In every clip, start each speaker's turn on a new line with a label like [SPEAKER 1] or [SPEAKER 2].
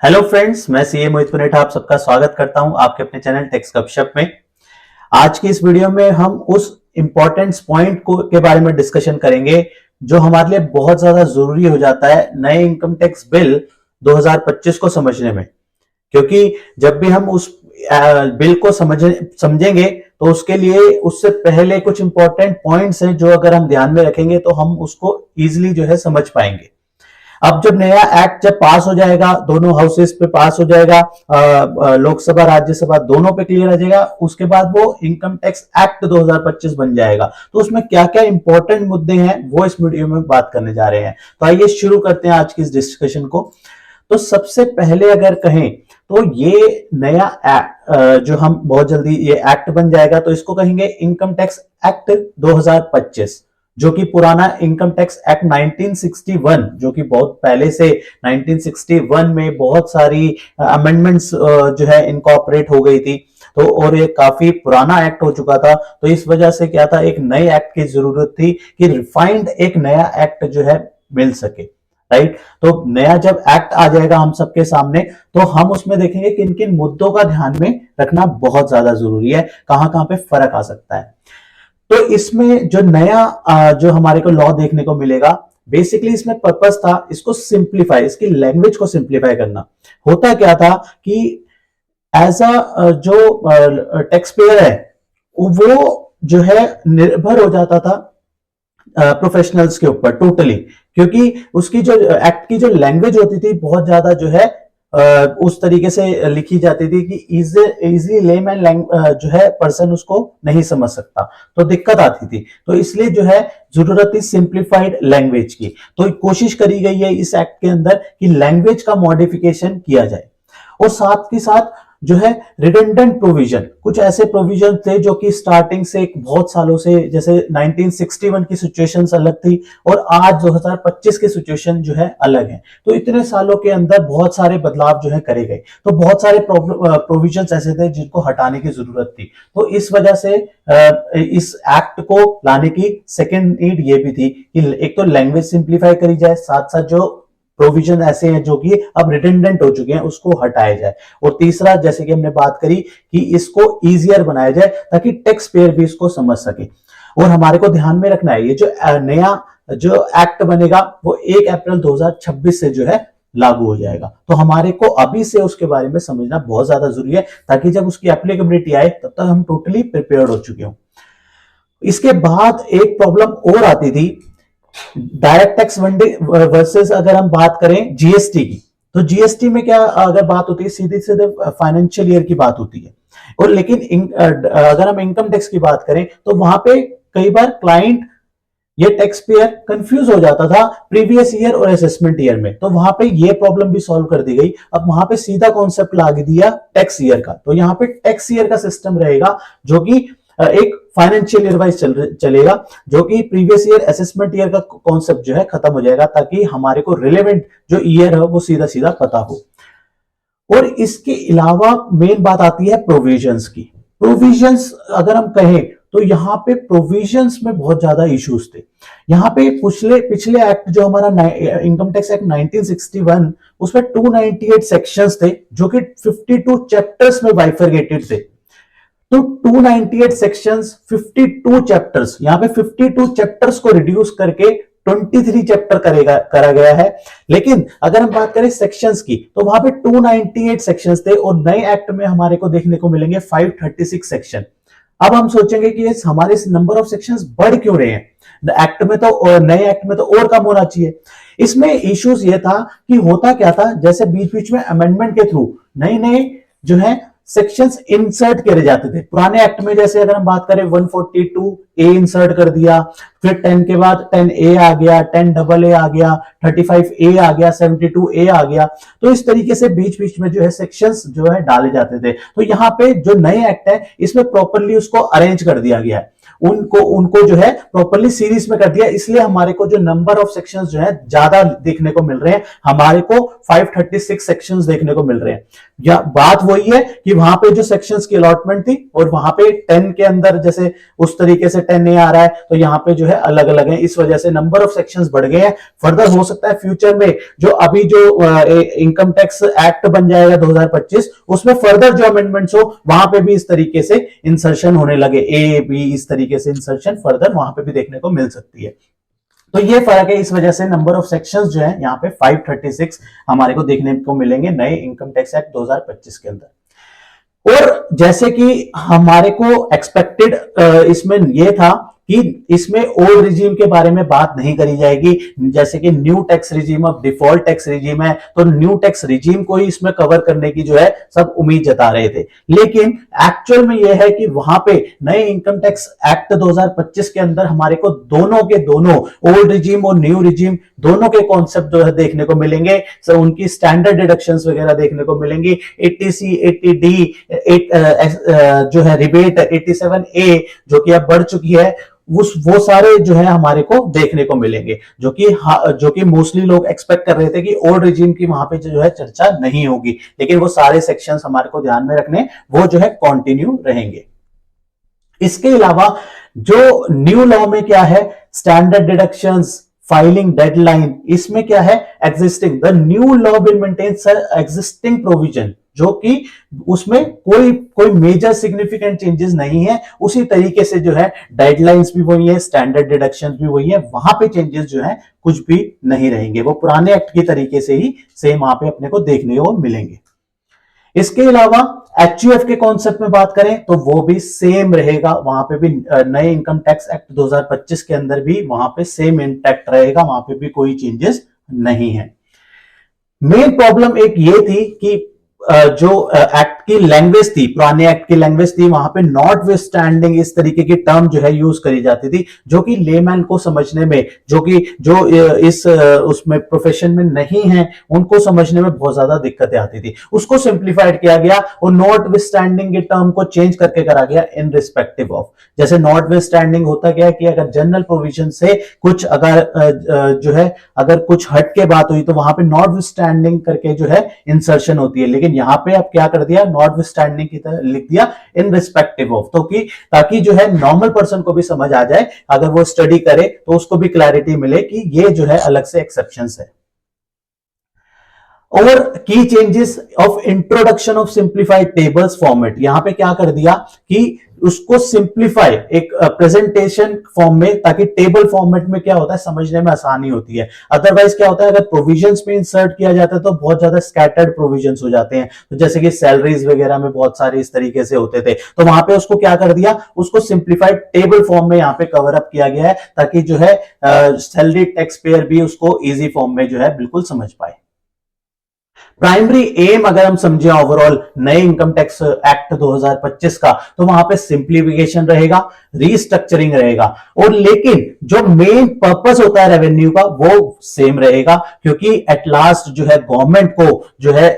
[SPEAKER 1] Hello friends, मैं CA मोहित पुनेठा आप सबका स्वागत करता हूं आपके अपने चैनल टेक्स गपशप में। आज की इस वीडियो में हम उस इंपॉर्टेंट पॉइंट को के बारे में डिस्कशन करेंगे जो हमारे लिए बहुत ज्यादा जरूरी हो जाता है नए इनकम टैक्स बिल 2025 को समझने में। क्योंकि जब भी हम उस बिल को समझेंगे तो उसके लिए उससे पहले कुछ इंपॉर्टेंट पॉइंट्स हैं जो अगर हम ध्यान में रखेंगे तो हम उसको इजीली जो है समझ पाएंगे। अब जब नया एक्ट जब पास हो जाएगा, दोनों हाउसेस पे पास हो जाएगा, लोकसभा राज्यसभा दोनों पे क्लियर आ जाएगा, उसके बाद वो इनकम टैक्स एक्ट 2025 बन जाएगा। तो उसमें क्या क्या इंपॉर्टेंट मुद्दे हैं वो इस वीडियो में बात करने जा रहे हैं। तो आइए शुरू करते हैं आज की इस डिस्कशन को। तो सबसे पहले अगर कहें तो ये नया एक्ट जो हम बहुत जल्दी ये एक्ट बन जाएगा तो इसको कहेंगे इनकम टैक्स एक्ट 2025, जो कि पुराना इनकम टैक्स एक्ट 1961 जो कि बहुत पहले से 1961 में बहुत सारी अमेंडमेंट्स जो है इनकॉर्पोरेट हो गई थी। तो और ये काफी पुराना एक्ट हो चुका था, तो इस वजह से क्या था, एक नए एक्ट की जरूरत थी कि रिफाइंड एक नया एक्ट जो है मिल सके। राइट, तो नया जब एक्ट आ जाएगा हम सबके सामने तो हम उसमें देखेंगे किन किन मुद्दों का ध्यान में रखना बहुत ज्यादा जरूरी है, कहां कहां पे फर्क आ सकता है। तो इसमें जो नया जो हमारे को लॉ देखने को मिलेगा, बेसिकली इसमें पर्पस था इसको सिंप्लीफाई, इसकी लैंग्वेज को सिंप्लीफाई करना। होता क्या था कि एज अ जो टैक्स पेयर है वो जो है निर्भर हो जाता था प्रोफेशनल्स के ऊपर टोटली, क्योंकि उसकी जो एक्ट की जो लैंग्वेज होती थी बहुत ज्यादा जो है उस तरीके से लिखी जाती थी कि इजी लेमैन जो है पर्सन उसको नहीं समझ सकता, तो दिक्कत आती थी। तो इसलिए जो है जरूरत थी सिंप्लीफाइड लैंग्वेज की। तो कोशिश करी गई है इस एक्ट के अंदर कि लैंग्वेज का मॉडिफिकेशन किया जाए। और साथ ही साथ जो है रिडंडेंट प्रोविजन, कुछ ऐसे प्रोविजन थे जो कि स्टार्टिंग से बहुत सालों से, जैसे 1961 की सिचुएशन अलग थी और आज 2025 की सिचुएशन जो है अलग है। तो इतने सालों के अंदर बहुत सारे बदलाव जो है करे गए, तो बहुत सारे प्रोविजन ऐसे थे जिनको हटाने की जरूरत थी। तो इस वजह से इस एक्ट को लाने की सेकेंड नीड ये भी थी कि एक तो लैंग्वेज सिंप्लीफाई करी जाए, साथ साथ जो प्रोविजन ऐसे हैं जो कि अब रिडंडेंट हो चुके हैं उसको हटाया जाए। और तीसरा, जैसे कि हमने बात करी कि इसको इजियर बनाया जाए ताकि टैक्स पेयर भी इसको समझ सके। और हमारे को ध्यान में रखना है ये जो नया जो एक्ट बनेगा वो 1 अप्रैल 2026 से जो है लागू हो जाएगा। तो हमारे को अभी से उसके बारे में समझना बहुत ज्यादा जरूरी है ताकि जब उसकी एप्लीकेबिलिटी आए तब तक हम टोटली प्रिपेयर्ड हो चुके हों। इसके बाद एक प्रॉब्लम और आती थी डायरेक्ट टैक्स वर्सेस, अगर हम बात करें जीएसटी की, तो जीएसटी में क्या अगर बात होती है सीधे सीधे फाइनेंशियल ईयर की बात होती है। और लेकिन अगर हम इनकम टैक्स की बात करें तो वहां पे कई बार क्लाइंट ये टैक्स पेयर कंफ्यूज हो जाता था प्रीवियस ईयर और असेसमेंट ईयर में, तो वहां पे ये प्रॉब्लम भी सॉल्व कर दी गई। अब वहां पे सीधा कॉन्सेप्ट ला दिया टैक्स ईयर का, तो यहाँ पे टैक्स ईयर का सिस्टम रहेगा जो कि एक फाइनेंशियल ईयर वाइज चलेगा, जो कि प्रीवियस ईयर असेसमेंट ईयर का कॉन्सेप्ट जो है खत्म हो जाएगा ताकि हमारे को रिलेवेंट जो ईयर है वो सीधा सीधा पता हो। और इसके अलावा मेन बात आती है प्रोविजंस की। प्रोविजंस अगर हम कहें तो यहाँ पे प्रोविजंस में बहुत ज्यादा इश्यूज थे। यहाँ पे पिछले एक्ट जो हमारा इनकम टैक्स एक्ट 1961, उसमें 298 सेक्शंस थे जो कि 52 चैप्टर्स में बाइफरगेटेड थे। तो 298 सेक्शंस, 52 चैप्टर्स, यहाँ पे 52 चैप्टर्स को रिड्यूस करके 23 चैप्टर करा गया है। लेकिन अगर हम बात करें सेक्शंस की तो वहां पे 298 सेक्शंस थे और नए एक्ट में हमारे को देखने को मिलेंगे 536 सेक्शन। अब हम सोचेंगे कि ये हमारे नंबर ऑफ सेक्शंस बढ़ क्यों रहे हैं एक्ट में, तो नए एक्ट में तो और कम होना चाहिए। इसमें इश्यूज ये था कि होता क्या था, जैसे बीच बीच में अमेंडमेंट के थ्रू नए नए जो है सेक्शंस इंसर्ट करे जाते थे। पुराने एक्ट में जैसे अगर हम बात करें 142 ए इंसर्ट कर दिया, फिर 10 के बाद 10 ए आ गया, 10 डबल ए आ गया, 35 ए आ गया, 72 ए आ गया। तो इस तरीके से बीच बीच में जो है सेक्शंस जो है डाले जाते थे। तो यहाँ पे जो नए एक्ट है इसमें प्रॉपरली उसको अरेंज कर दिया गया है उनको उनको जो है प्रॉपर्ली सीरीज में कर दिया, इसलिए हमारे को जो नंबर ऑफ सेक्शंस जो है ज्यादा देखने को मिल रहे हैं, हमारे को 536 सेक्शंस देखने को मिल रहे हैं। या बात वही है कि वहां पे जो सेक्शंस की अलॉटमेंट थी और वहां पे 10 के अंदर जैसे उस तरीके से 10 नहीं आ रहा है, तो यहां पे जो है अलग अलग है, इस वजह से नंबर ऑफ सेक्शंस बढ़ गए हैं। फर्दर हो सकता है फ्यूचर में जो अभी जो इनकम टैक्स एक्ट बन जाएगा 2025, उसमें फर्दर जो अमेंडमेंट्स हो वहां पे भी इस तरीके से इंसर्शन होने लगे, ए बी इस तरीके से इंसर्शन फर्दर वहां पे भी देखने को मिल सकती है। तो ये फर्क है, इस वजह से नंबर ऑफ सेक्शंस जो है यहाँ पे 536 हमारे को देखने को मिलेंगे नए इनकम टैक्स एक्ट 2025 के अंदर। और जैसे कि हमारे को एक्सपेक्टेड इसमें यह था कि इसमें ओल्ड रिजीम के बारे में बात नहीं करी जाएगी, जैसे कि न्यू टैक्स रिजीम अब डिफॉल्ट टैक्स रिजीम है, तो न्यू टैक्स रिजीम को ही इसमें कवर करने की जो है सब उम्मीद जता रहे थे। लेकिन एक्चुअल में यह है कि वहां पे नए इनकम टैक्स एक्ट 2025 के अंदर हमारे को दोनों के दोनों ओल्ड रिजीम और न्यू रिजीम दोनों के कॉन्सेप्ट जो है देखने को मिलेंगे। सो उनकी स्टैंडर्ड डिडक्शंस वगैरह देखने को मिलेंगी। 80C 80D जो है रिबेट 87A जो कि अब बढ़ चुकी है, वो सारे जो है हमारे को देखने को मिलेंगे, जो कि मोस्टली लोग एक्सपेक्ट कर रहे थे कि ओल्ड रिजीम की वहां पे जो है चर्चा नहीं होगी, लेकिन वो सारे सेक्शंस हमारे को ध्यान में रखने वो जो है कंटिन्यू रहेंगे। इसके अलावा जो न्यू लॉ में क्या है, स्टैंडर्ड डिडक्शंस, फाइलिंग डेडलाइन, इसमें क्या है existing, the new law will maintain existing provision, जो कि उसमें कोई मेजर सिग्निफिकेंट चेंजेस नहीं है। उसी तरीके से जो है डेडलाइंस भी वही है, स्टैंडर्ड डिडक्शंस भी वही है, वहां पे चेंजेस जो है कुछ भी नहीं रहेंगे, वो पुराने एक्ट की तरीके से ही सेम वहां पे अपने को देखने को मिलेंगे। इसके अलावा एचयूएफ के कॉन्सेप्ट में बात करें तो वो भी सेम रहेगा, वहां पे भी नए इनकम टैक्स एक्ट 2025 के अंदर भी वहां पे सेम इंटैक्ट रहेगा, वहां पे भी कोई चेंजेस नहीं है। मेन प्रॉब्लम एक ये थी कि जो एक्ट की लैंग्वेज थी, पुराने एक्ट की लैंग्वेज थी, वहां पे नॉट विथ स्टैंडिंग इस तरीके की टर्म जो है यूज करी जाती थी, जो कि लेमैन को समझने में, जो इस उसमें प्रोफेशन में नहीं है उनको समझने में बहुत ज्यादा दिक्कतें आती थी। उसको सिंप्लीफाइड किया गया और नॉट विथ स्टैंडिंग के टर्म को चेंज करके करा गया इन रिस्पेक्टिव ऑफ। जैसे नॉट विथ स्टैंडिंग होता क्या है कि अगर जनरल प्रोविजन से कुछ अगर जो है अगर कुछ हट के बात हुई तो वहां पे नॉट विथ स्टैंडिंग करके जो है इंसर्शन होती है, लेकिन यहां पे अब क्या कर दिया, नॉट विथ स्टैंडिंग की तरह लिख दिया इन रिस्पेक्टिव ऑफ, तो कि ताकि जो है नॉर्मल पर्सन को भी समझ आ जाए, अगर वो स्टडी करे तो उसको भी क्लैरिटी मिले कि ये जो है अलग से एक्सेप्शंस है। और की changes of introduction of simplified tables format, यहां पे क्या कर दिया कि उसको सिंप्लीफाई एक प्रेजेंटेशन फॉर्म में, ताकि टेबल फॉर्मेट में क्या होता है समझने में आसानी होती है। अदरवाइज क्या होता है अगर प्रोविजंस में इंसर्ट किया जाता है तो बहुत ज्यादा स्कैटर्ड प्रोविजंस हो जाते हैं, तो जैसे कि सैलरीज वगैरह में बहुत सारे इस तरीके से होते थे, तो वहां पे उसको क्या कर दिया, उसको सिंप्लीफाइड टेबल फॉर्म में यहाँ पे कवर अप किया गया है, ताकि जो है सैलरी टैक्स पेयर भी उसको इजी फॉर्म में जो है बिल्कुल समझ पाए। प्राइमरी एम अगर हम समझे ओवरऑल नए इनकम टैक्स एक्ट 2025 का, तो वहां पे सिंप्लीफिकेशन रहेगा, रीस्ट्रक्चरिंग रहेगा, और लेकिन जो मेन पर्पस होता है रेवेन्यू का वो सेम रहेगा, क्योंकि एट लास्ट जो है गवर्नमेंट को जो है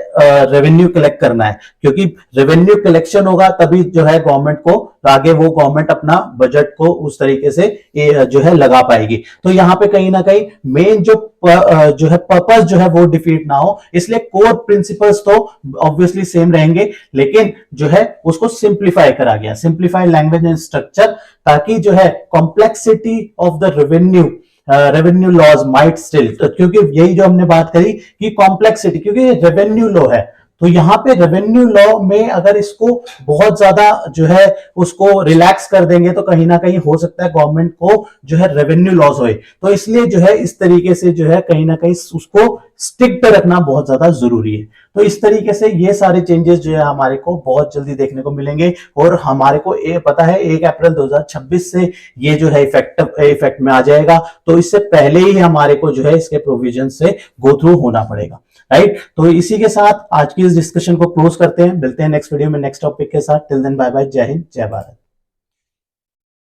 [SPEAKER 1] रेवेन्यू कलेक्ट करना है, क्योंकि रेवेन्यू कलेक्शन होगा तभी जो है गवर्नमेंट को आगे वो गवर्नमेंट अपना बजट को उस तरीके से जो है लगा पाएगी। तो यहां पे कहीं ना कहीं मेन जो है पर्पस जो है वो डिफीट ना हो, इसलिए कोर प्रिंसिपल्स तो ऑब्वियसली सेम रहेंगे, लेकिन जो है उसको सिंप्लीफाई करा गया, सिंप्लीफाइड लैंग्वेज एंड स्ट्रक्चर, ताकि जो है complexity of the revenue laws might still, क्योंकि यही जो हमने बात करी कि कॉम्प्लेक्सिटी, क्योंकि रेवेन्यू लॉ है, तो यहां पे रेवेन्यू लॉ में अगर इसको बहुत ज्यादा जो है उसको रिलैक्स कर देंगे तो कहीं ना कहीं हो सकता है गवर्नमेंट को जो है रेवेन्यू लॉस होए, तो इसलिए जो है इस तरीके से जो है कहीं ना कहीं उसको स्टिक पे रखना बहुत ज्यादा जरूरी है। तो इस तरीके से ये सारे चेंजेस जो है हमारे को बहुत जल्दी देखने को मिलेंगे, और हमारे को ये पता है 1 अप्रैल 2026 से ये जो है इफेक्ट में आ जाएगा, तो इससे पहले ही हमारे को जो है इसके प्रोविजन से गो थ्रू होना पड़ेगा, राइट। तो इसी के साथ आज की इस डिस्कशन को क्लोज करते हैं, मिलते हैं नेक्स्ट वीडियो में नेक्स्ट टॉपिक के साथ। टिल देन बाय बाय, जय हिंद, जय भारत।